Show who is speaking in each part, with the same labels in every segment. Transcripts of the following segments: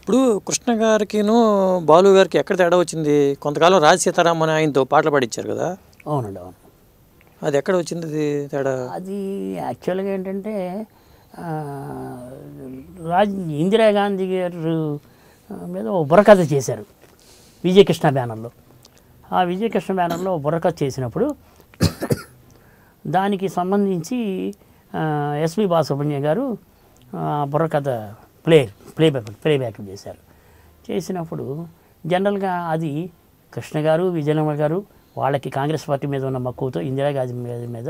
Speaker 1: ఇప్పుడు కృష్ణ గారికిను బాలు గారికి ఎక్కడ తేడా వచ్చింది? కొంతకాలం రాజ్ సీతారామన్ ఆయనతో పాటలు పాడించారు కదా.
Speaker 2: అవునండి, అవును.
Speaker 1: అది ఎక్కడ వచ్చింది అది తేడా?
Speaker 2: అది యాక్చువల్గా ఏంటంటే ఇందిరాగాంధీ గారు మీద ఒక బుర్రకథ చేశారు విజయకృష్ణ బ్యానర్లో. ఆ విజయకృష్ణ బ్యానర్లో బుర్రకథ చేసినప్పుడు దానికి సంబంధించి ఎస్పి బాలసుబ్రహ్మణ్యం గారు బుర్రకథ ప్లేబ్యాక్ చేశారు. చేసినప్పుడు జనరల్గా అది కృష్ణ గారు విజయనగర గారు వాళ్ళకి కాంగ్రెస్ పార్టీ మీద ఉన్న మక్కువతో ఇందిరాగాంధీ మీద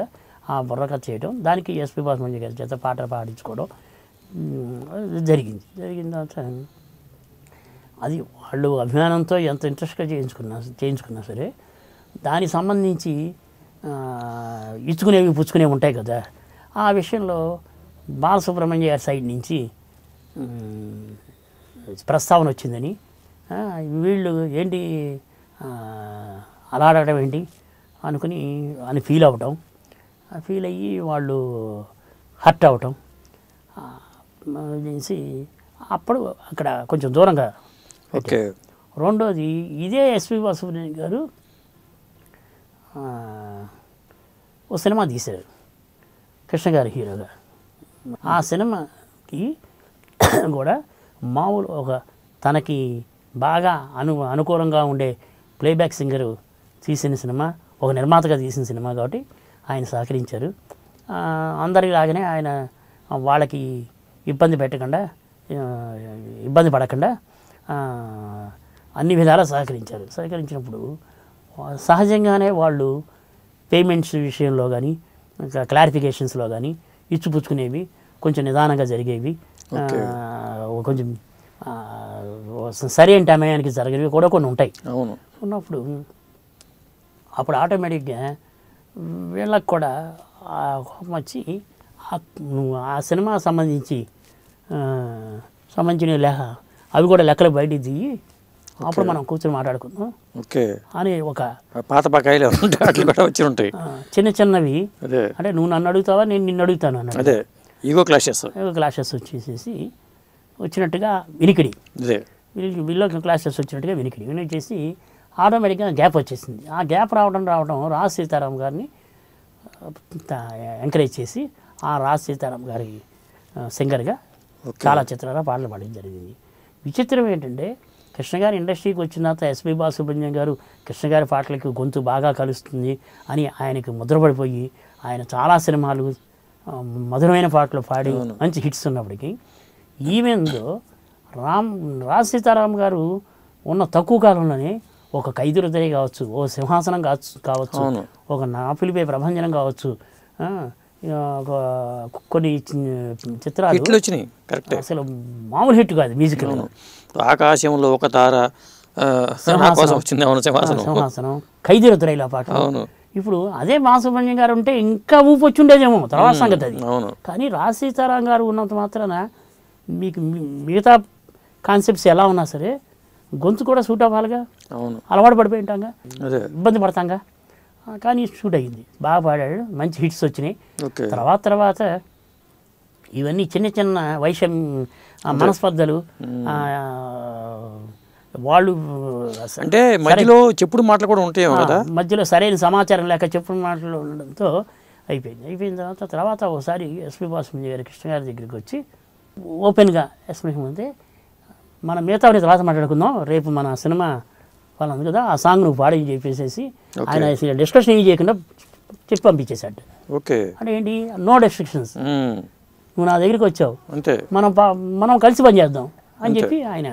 Speaker 2: ఆ బుర్రకథ చేయడం, దానికి ఎస్పి బాలసుబ్రహ్మణ్యం గారి చేత పాటలు పాడించుకోవడం జరిగింది. జరిగిన తర్వాత అది వాళ్ళు అభిమానంతో ఎంత ఇంట్రెస్ట్గా చేయించుకున్నా సరే దానికి సంబంధించి ఇచ్చుకునేవి పుచ్చుకునేవి ఉంటాయి కదా. ఆ విషయంలో బాలసుబ్రహ్మణ్య గారి సైడ్ నుంచి ప్రస్తావన వచ్చిందని, వీళ్ళు ఏంటి అలా అడగడం ఏంటి అని ఫీల్ అవ్వటం, ఫీల్ అయ్యి వాళ్ళు హర్ట్ అవ్వటం చేసి అప్పుడు అక్కడ కొంచెం దూరంగా.
Speaker 1: ఓకే.
Speaker 2: రెండోది ఇదే ఎస్పి బాలసుబ్రహ్మణ్యం గారు ఓ సినిమా తీశారు కృష్ణ గారి హీరోగా. ఆ సినిమాకి కూడా మామూలు ఒక తనకి బాగా అనుకూలంగా ఉండే ప్లేబ్యాక్ సింగరు తీసిన సినిమా, ఒక నిర్మాతగా తీసిన సినిమా కాబట్టి ఆయన సహకరించారు. అందరిలాగానే ఆయన వాళ్ళకి ఇబ్బంది పడకుండా అన్ని విధాలా సహకరించినప్పుడు సహజంగానే వాళ్ళు పేమెంట్స్ విషయంలో కానీ క్లారిఫికేషన్స్లో కానీ ఇచ్చిపుచ్చుకునేవి కొంచెం నిదానంగా జరిగేవి, కొంచెం సరైన టైంకి జరిగేవి కూడా కొన్ని ఉంటాయి.
Speaker 1: అవును.
Speaker 2: ఉన్నప్పుడు అప్పుడు ఆటోమేటిక్గా వీళ్ళకి కూడా కోపం వచ్చి ఆ సినిమా సంబంధించిన అవి కూడా లెక్కలు బయటికి దిగి అప్పుడు మనం కూర్చొని మాట్లాడుకుందాం అని ఒక
Speaker 1: పాత బకాయిలు వచ్చి ఉంటాయి
Speaker 2: చిన్న చిన్నవి. అంటే నువ్వు నన్ను అడుగుతావా, నేను నిన్ను అడుగుతాను అన్నది
Speaker 1: ఈగో
Speaker 2: క్లాషెస్ వచ్చేసేసి వచ్చినట్టుగా వినికిడి, వీళ్ళు క్లాషెస్ వచ్చినట్టుగా వినికిడి చేసి ఆటోమేటిక్గా గ్యాప్ వచ్చేసింది. ఆ గ్యాప్ రావడం రాజ్ సీతారాం గారిని ఎంకరేజ్ చేసి ఆ రాజ్ సీతారాం గారి సింగర్గా చాలా చిత్రాల పాటలు పాడడం జరిగింది. విచిత్రం ఏంటంటే కృష్ణ గారి ఇండస్ట్రీకి వచ్చిన తర్వాత ఎస్పి బాలసుబ్రహ్మణ్యం గారు కృష్ణ గారి పాటలకి గొంతు బాగా కలుస్తుంది అని ఆయనకి ముద్రపడిపోయి ఆయన చాలా సినిమాలు మధురమైన పాటలు పాడి మంచి హిట్స్ ఉన్నప్పటికీ ఈవెన్లో రాజ్ సీతారాం గారు ఉన్న తక్కువ కాలంలోనే ఒక ఖైదీ హృదయ కావచ్చు, ఓ సింహాసనం కావచ్చు, ఒక నాపిలిపై ప్రభంజనం కావచ్చు, కొన్ని చిత్రాలు
Speaker 1: వచ్చినాయి.
Speaker 2: అసలు మామూలు హిట్ కాదు. మ్యూజికల్
Speaker 1: ఆకాశంలో ఒక తార,
Speaker 2: సింహాసనం, ఖైదీ హృదయల పాట. ఇప్పుడు అదే బాలసుబ్రహ్మణ్యం గారు ఉంటే ఇంకా ఊపు వచ్చి ఉండేదేమో, తర్వాత సంగతి అది. కానీ రాజ్ సీతారాం గారు ఉన్నంత మాత్రాన మీకు మిగతా కాన్సెప్ట్స్ ఎలా ఉన్నా సరే గొంతు కూడా సూట్ అవ్వాలిగా, అలవాటు పడిపోయి ఉంటాంగా, ఇబ్బంది పడతాంగా. కానీ షూట్ అయ్యింది, బాగా పాడాడు, మంచి హిట్స్ వచ్చినాయి. తర్వాత ఇవన్నీ చిన్న చిన్న మనస్పర్ధలు, వాళ్ళు
Speaker 1: అంటే మధ్యలో చెప్పుడు మాటలు కూడా ఉంటాయి కదా,
Speaker 2: మధ్యలో సరైన సమాచారం లేక చెప్పుడు మాటలు ఉండడంతో అయిపోయిన తర్వాత ఒకసారి ఎస్పి బాలసుబ్రహ్మణ్యం గారి కృష్ణ గారి దగ్గరికి వచ్చి ఓపెన్గా ఎక్స్ప్లెనేషన్ ఉంది, మనం మిగతావన్నీ తర్వాత మాట్లాడుకుందాం, రేపు మన సినిమా వాళ్ళంది కదా, ఆ సాంగ్ నువ్వు పాడని చెప్పేసి ఆయన డిస్కషన్ ఏమి చేయకుండా చెప్పి పంపించేశాడు. అంటే ఏంటి, నో రెస్ట్రిక్షన్స్, నువ్వు నా దగ్గరికి వచ్చావు, మనం కలిసి పనిచేద్దాం అని చెప్పి ఆయన